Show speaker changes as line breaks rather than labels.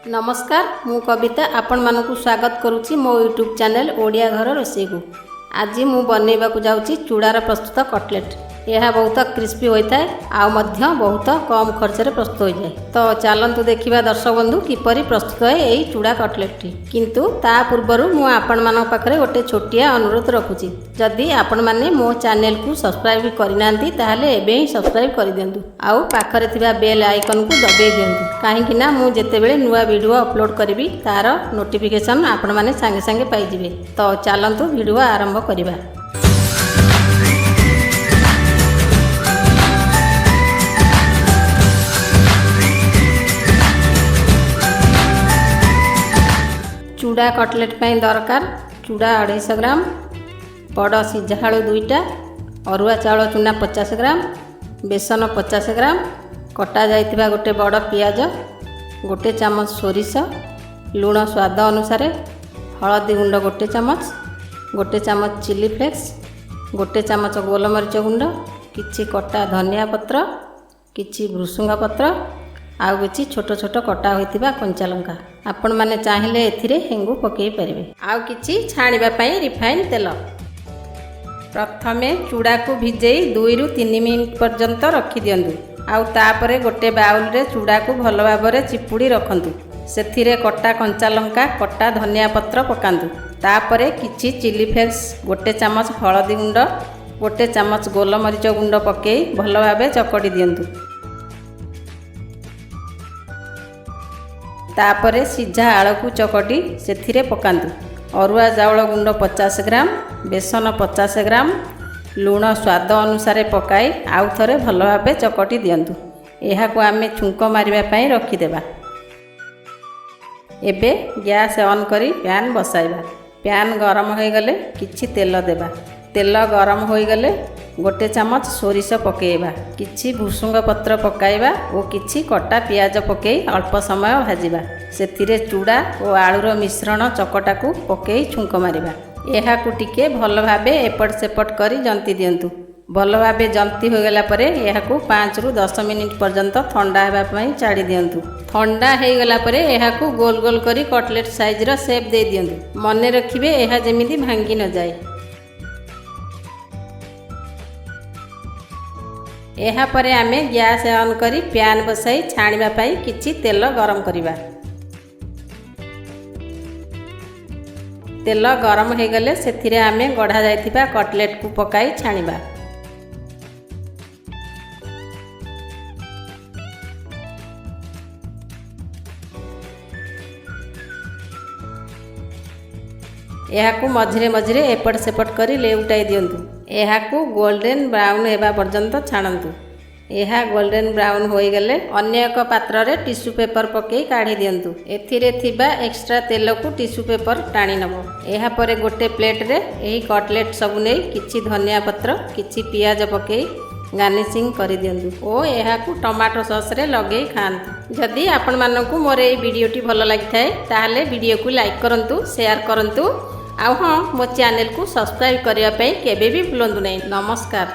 नमस्कार मु कविता आपण मानकु स्वागत करुच्ची मो यूट्यूब चैनल ओडिया घर रोसई को। आज मु बनैबा को जाउची चूड़ार प्रस्तुत कटलेट। यह बहुत क्रिस्पी होता है आ मध्य बहुत कम खर्च रे प्रस्तुत हो जाए। तो चलतु देखिबा दर्शक बंधु किपरि प्रस्तुत है यही चूड़ा कटलेट टी। किंतु ता पूर्वरु मु आपण मानक पाखरे गोटे छोटिया अनुरोध रखुची, जदि आपण माने मो चैनल को सब्सक्राइब करिनांती ताहाले एबे ही सब्सक्राइब करि दियंतु आउ पाखरे थिबा बेल आइकन को दबाई दियंतु, काहेकि ना मु जेतेबेले नुवा वीडियो अपलोड करिवि तार नोटिफिकेशन आपण माने संगे संगे पाई जिवे। तो चलतु वीडियो आरंभ करिबा। चूड़ा कटलेट ପାଇଁ दरकार चूड़ा 250 ग्राम, बड़ सिझा आलू 2टा, अरुआ चाउल चूना 50 ग्राम, बेसन 50 ग्राम, कटा जाइतिबा गोटे बड़ पियाज, गोटे चामच सोरिष, लूण स्वाद अनुसार, हलदी गुंड गोटे चामच, गोटे चामच चिली फ्लेक्स, गोटे चामच गोलमरीच गुंड, किछि कटा धनिया पत्र, किछि भृसुंगा पत्र, आउ किछि छोट छोट कटा होइतिबा कंचा लंका। आपण माने चाहिले एथिरे हेंगु पकेई परिबे। आउ किछि छाणिबा पई रिफाइन तेल। प्रथमे चूड़ा को भिजेई 2 रु 3 मिनिट पर्यंत रखि दियंतु। आउ तापरे गोटे बाउल रे चूड़ा को भलो भाबरे चिपुडी रखंतु। सेथिरे कटा कंचा लंका, कटा धनिया पत्र पकांतु। तापरे किछि चिली फ्लेक्स, गोटे चामच हळदी गुंड, गोटे चामच गोलमरीच गुंड पकेई भलो भाबे चकडी दियंतु। तापरे सिझा आलू को चकटी सेथिरे पकांतु। अरुआ चाउल गुंड 50 ग्राम, बेसन 50 ग्राम, लूण स्वाद अनुसार पकाई आउ थरे भलो भाबे चकटी दियंतु। एहा को आमे छुंक मारिबा पई रखि देबा। एबे गैस ऑन करी पैन बसाइबा। पैन गरम हो गले किछि तेल देबा। तेल गरम हो गले गोटे चामच सोरिष पकेइबा, किछि भृसुंग पत्र पकाइबा और किछि कटा पियाज पकेई अल्प समय भाजिबा। सेथिरे चूड़ा और आलूर मिश्रण चकटा को पकेई छुंक मारिबा। एहा को टिके भलो भाबे एपट सेपट करी जंती दियंतु। भलो भाबे जंती हो गला परे एहा को 5 रु 10 मिनिट पर्यंत ठंडा हेबा पई छाडी दियंतु। ठंडा हे गला परे एहा को गोल गोल करी कटलेट साइज रो शेप दे दियंतु। मने रखिबे एहा जेमिति भांगी न जाए। एहा परे आमे गैस ऑन करी पैन बसाई छाणिबा पई किछि तेल गरम करिबा। तेल गरम हो गले सेथिरे आमे गढ़ा जाइतिबा कटलेट को पकाई छाणिबा। एहा को मझिरे मझिरे एपट सेपट करी लेउटाई दियंतु। एहा को गोल्डन ब्राउन हेबा पर्यंत छाणंतु। एहा गोल्डन ब्राउन होई गले अन्य एक पात्र रे टिश्यू पेपर पकेई काढी दियंतु। एथिरे थिबा एक्स्ट्रा तेल को टिश्यू पेपर टाणी नबो। एहा परे गोटे प्लेट रे एही कटलेट सब नै किछि धनिया पत्र, किछि पियाज पकेई गार्निशिंग करि दियंतु ओ एहा को टमाटो सॉस रे लगेई खांतु। जदि आपण मानकु मोर ए वीडियोटी भलो लागिथाय ताहाले वीडियो को लाइक करंतु, शेयर करंतु। आउ हाँ, मो चैनल को सब्सक्राइब करने केबे भी भूलंतु नहीं। नमस्कार।